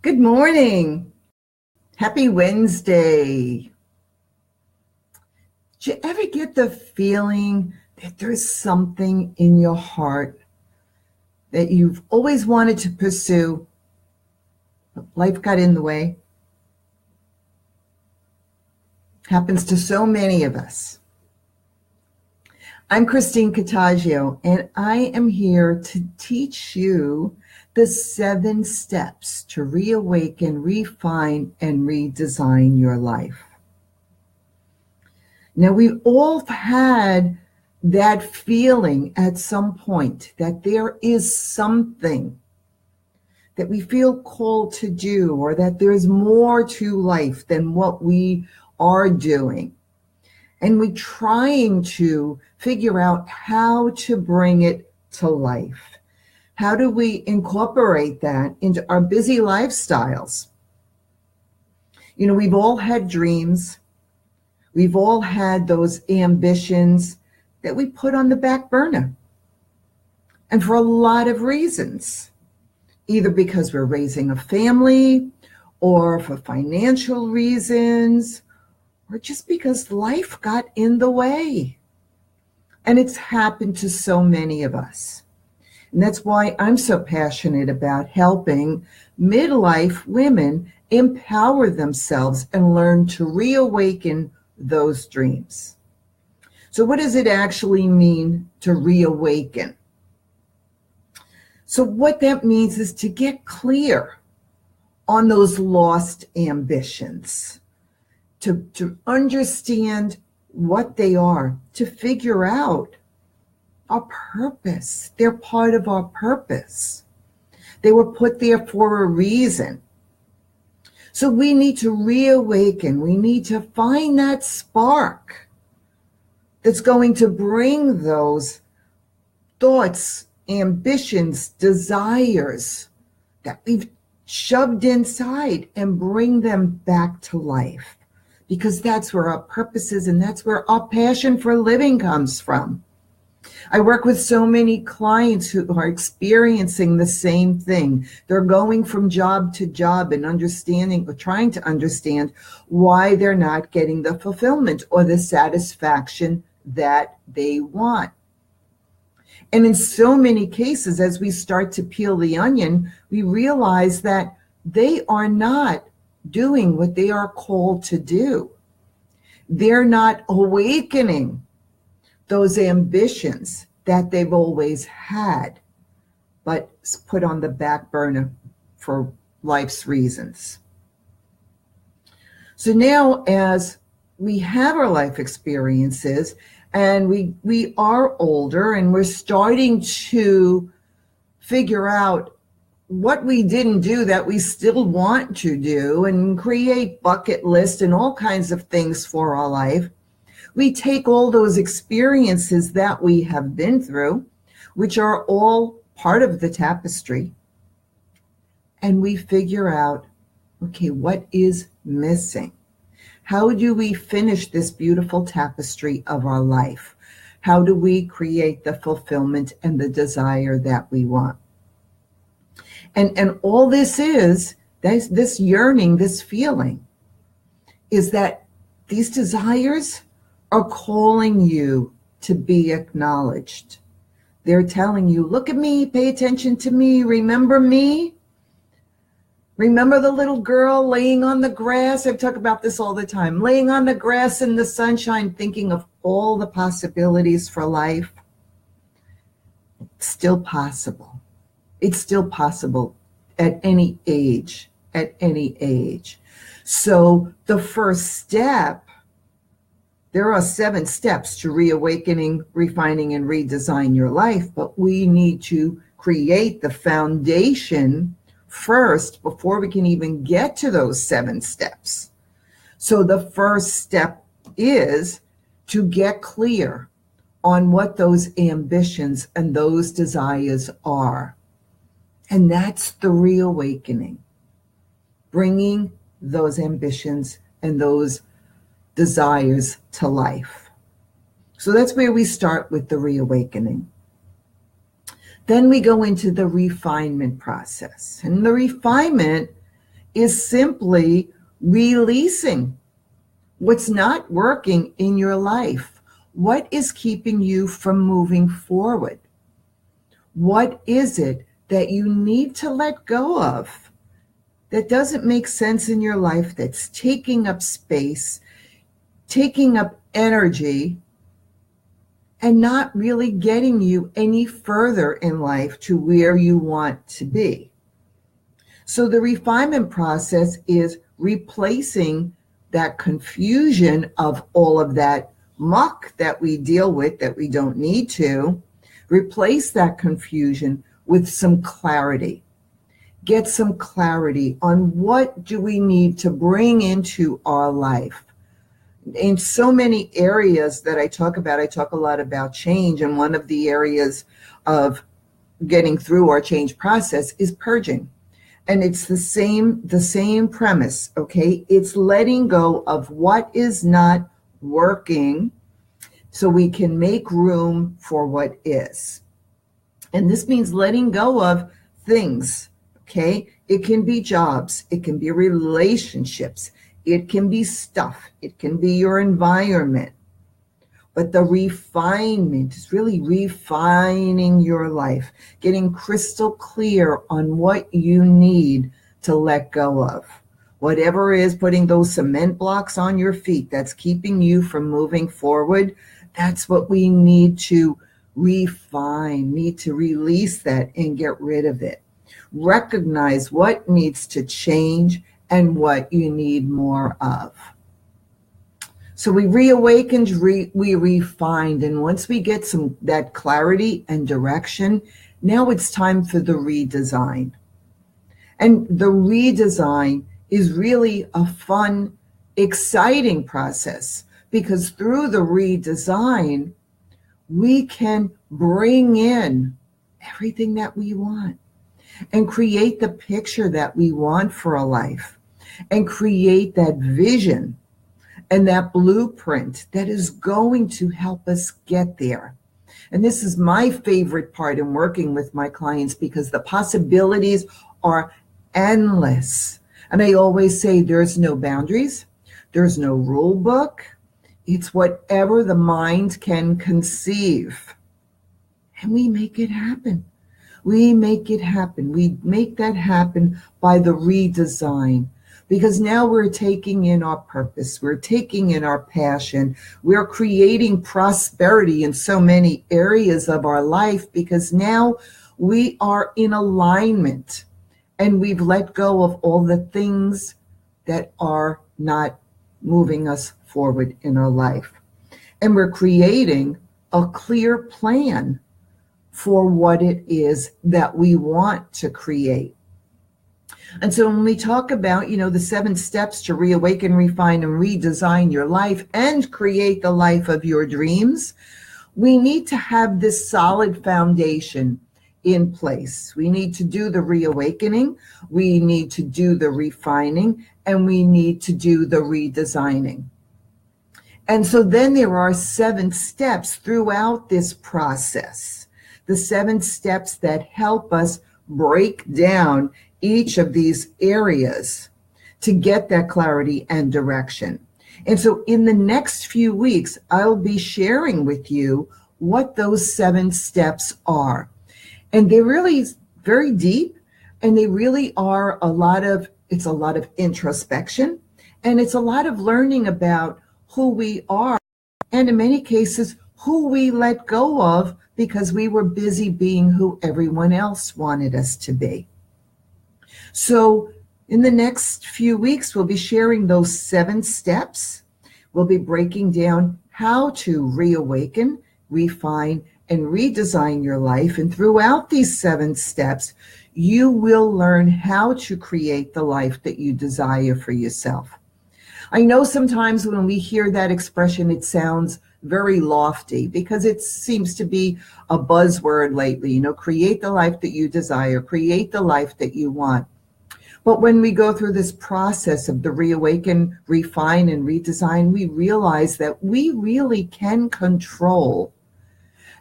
Good morning. Happy Wednesday. Did you ever get the feeling that there's something in your heart that you've always wanted to pursue, but life got in the way? Happens to so many of us. I'm Christine Cottagio, and I am here to teach you the 7 steps to reawaken, refine, and redesign your life. Now, we've all had that feeling at some point that there is something that we feel called to do, or that there's more to life than what we are doing. And we're trying to figure out how to bring it to life. How do we incorporate that into our busy lifestyles? You know, we've all had dreams. We've all had those ambitions that we put on the back burner. And for a lot of reasons, either because we're raising a family, or for financial reasons, or just because life got in the way. And it's happened to so many of us. And that's why I'm so passionate about helping midlife women empower themselves and learn to reawaken those dreams. So what does it actually mean to reawaken? So what that means is to get clear on those lost ambitions, to understand what they are, to figure out our purpose. They're part of our purpose. They were put there for a reason. So we need to reawaken. We need to find that spark that's going to bring those thoughts, ambitions, desires that we've shoved inside and bring them back to life. Because that's where our purpose is, and that's where our passion for living comes from. I work with so many clients who are experiencing the same thing. They're going from job to job and understanding, or trying to understand, why they're not getting the fulfillment or the satisfaction that they want. And in so many cases, as we start to peel the onion, we realize that they are not doing what they are called to do. They're not awakening those ambitions that they've always had, but put on the back burner for life's reasons. So now, as we have our life experiences and we are older and we're starting to figure out what we didn't do that we still want to do, and create bucket lists and all kinds of things for our life, we take all those experiences that we have been through, which are all part of the tapestry, and we figure out, okay, what is missing? How do we finish this beautiful tapestry of our life? How do we create the fulfillment and the desire that we want? And all this is, this yearning, this feeling, is that these desires are calling you to be acknowledged. They're telling you, look at me, pay attention to me, remember me. Remember the little girl laying on the grass? I talk about this all the time. Laying on the grass in the sunshine, thinking of all the possibilities for life. It's still possible. It's still possible at any age, So the first step, there are 7 steps to reawakening, refining, and redesign your life, but we need to create the foundation first before we can even get to those 7 steps. So the first step is to get clear on what those ambitions and those desires are. And that's the reawakening, bringing those ambitions and those desires to life. So that's where we start with the reawakening. Then we go into the refinement process. And the refinement is simply releasing what's not working in your life. What is keeping you from moving forward? What is it that you need to let go of that doesn't make sense in your life, that's taking up space, taking up energy, and not really getting you any further in life to where you want to be? So the refinement process is replacing that confusion of all of that muck that we deal with that we don't need to. Replace that confusion with some clarity. Get some clarity on what do we need to bring into our life. In so many areas that I talk about, I talk a lot about change, and one of the areas of getting through our change process is purging. And it's the same premise, okay? It's letting go of what is not working so we can make room for what is. And this means letting go of things, okay? It can be jobs, it can be relationships, it can be stuff, it can be your environment. But the refinement is really refining your life, getting crystal clear on what you need to let go of. Whatever is putting those cement blocks on your feet that's keeping you from moving forward, that's what we need to refine, need to release that and get rid of it. Recognize what needs to change and what you need more of. So we reawakened, we refined, and once we get that clarity and direction, now it's time for the redesign. And the redesign is really a fun, exciting process, because through the redesign, we can bring in everything that we want and create the picture that we want for a life and create that vision and that blueprint that is going to help us get there. And this is my favorite part in working with my clients, because the possibilities are endless. And I always say there's no boundaries, there's no rule book. It's whatever the mind can conceive. And we make it happen. We make it happen. We make that happen by the redesign. Because now we're taking in our purpose, we're taking in our passion, we're creating prosperity in so many areas of our life, because now we are in alignment and we've let go of all the things that are not moving us forward in our life. And we're creating a clear plan for what it is that we want to create. And so when we talk about, the 7 steps to reawaken, refine, and redesign your life and create the life of your dreams, we need to have this solid foundation in place. We need to do the reawakening, we need to do the refining, and we need to do the redesigning. And so then there are 7 steps throughout this process, the 7 steps that help us break down each of these areas to get that clarity and direction. And so in the next few weeks, I'll be sharing with you what those 7 steps are. And they're really very deep, and they really are it's a lot of introspection, and it's a lot of learning about who we are, and in many cases, who we let go of because we were busy being who everyone else wanted us to be. So in the next few weeks, we'll be sharing those 7 steps. We'll be breaking down how to reawaken, refine, and redesign your life. And throughout these 7 steps, you will learn how to create the life that you desire for yourself. I know sometimes when we hear that expression, it sounds very lofty, because it seems to be a buzzword lately, create the life that you desire, create the life that you want. But when we go through this process of the reawaken, refine, and redesign, we realize that we really can control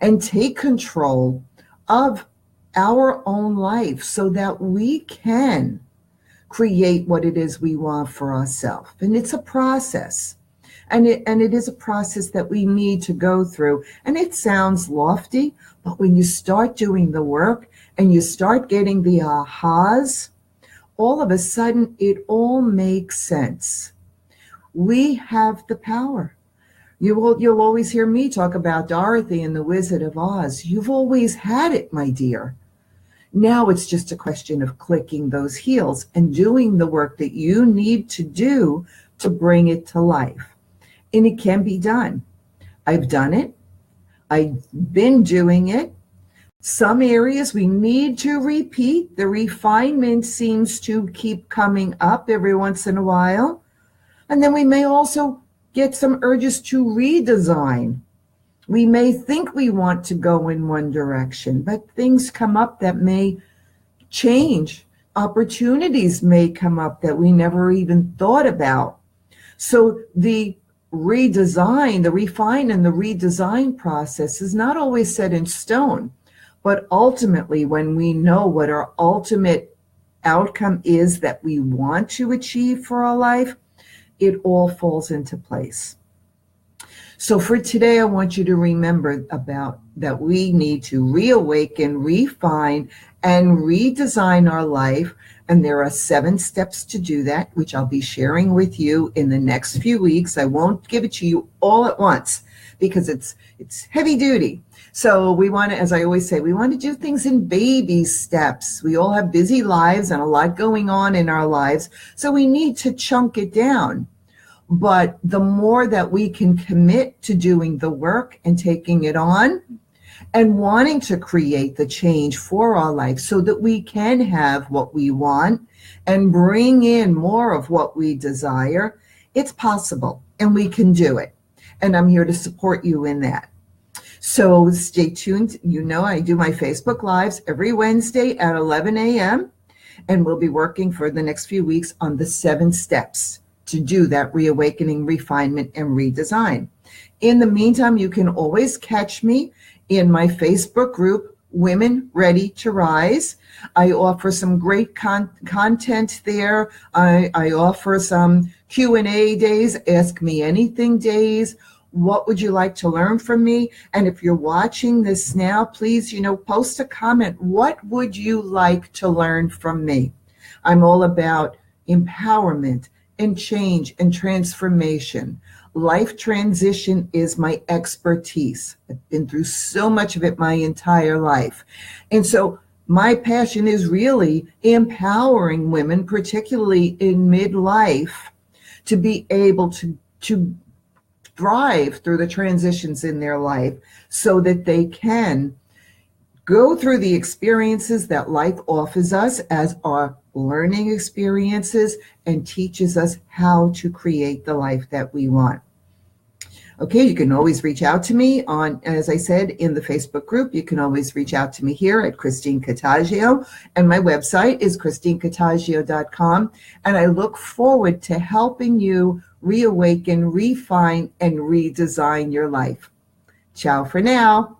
and take control of our own life so that we can create what it is we want for ourselves. And it's a process. And it is a process that we need to go through. And it sounds lofty, but when you start doing the work and you start getting the ahas, all of a sudden it all makes sense. We have the power. You'll always hear me talk about Dorothy and the Wizard of Oz. You've always had it, my dear. Now it's just a question of clicking those heels and doing the work that you need to do to bring it to life. And it can be done. I've done it. I've been doing it. Some areas we need to repeat. The refinement seems to keep coming up every once in a while. And then we may also get some urges to redesign. We may think we want to go in one direction, but things come up that may change. Opportunities may come up that we never even thought about. So the redesign, the refine and the redesign process is not always set in stone, but ultimately when we know what our ultimate outcome is that we want to achieve for our life, it all falls into place. So for today, I want you to remember about that we need to reawaken, refine, and redesign our life. And there are 7 steps to do that, which I'll be sharing with you in the next few weeks. I won't give it to you all at once because it's heavy duty. So we want to, as I always say, we want to do things in baby steps. We all have busy lives and a lot going on in our lives. So we need to chunk it down. But the more that we can commit to doing the work and taking it on and wanting to create the change for our life so that we can have what we want and bring in more of what we desire, it's possible and we can do it. And I'm here to support you in that. So stay tuned. You know, I do my Facebook Lives every Wednesday at 11 a.m. And we'll be working for the next few weeks on the 7 steps to do that reawakening, refinement, and redesign. In the meantime, you can always catch me in my Facebook group, Women Ready to Rise. I offer some great content there. I offer some Q&A days, Ask Me Anything days. What would you like to learn from me? And if you're watching this now, please, post a comment. What would you like to learn from me? I'm all about empowerment and change and transformation. Life transition is my expertise. I've been through so much of it my entire life. And so my passion is really empowering women, particularly in midlife, to be able to thrive through the transitions in their life so that they can go through the experiences that life offers us as our learning experiences and teaches us how to create the life that we want. Okay, you can always reach out to me on, as I said, in the Facebook group. You can always reach out to me here at Christine Cottagio, and my website is christinecottagio.com. And I look forward to helping you reawaken, refine, and redesign your life. Ciao for now.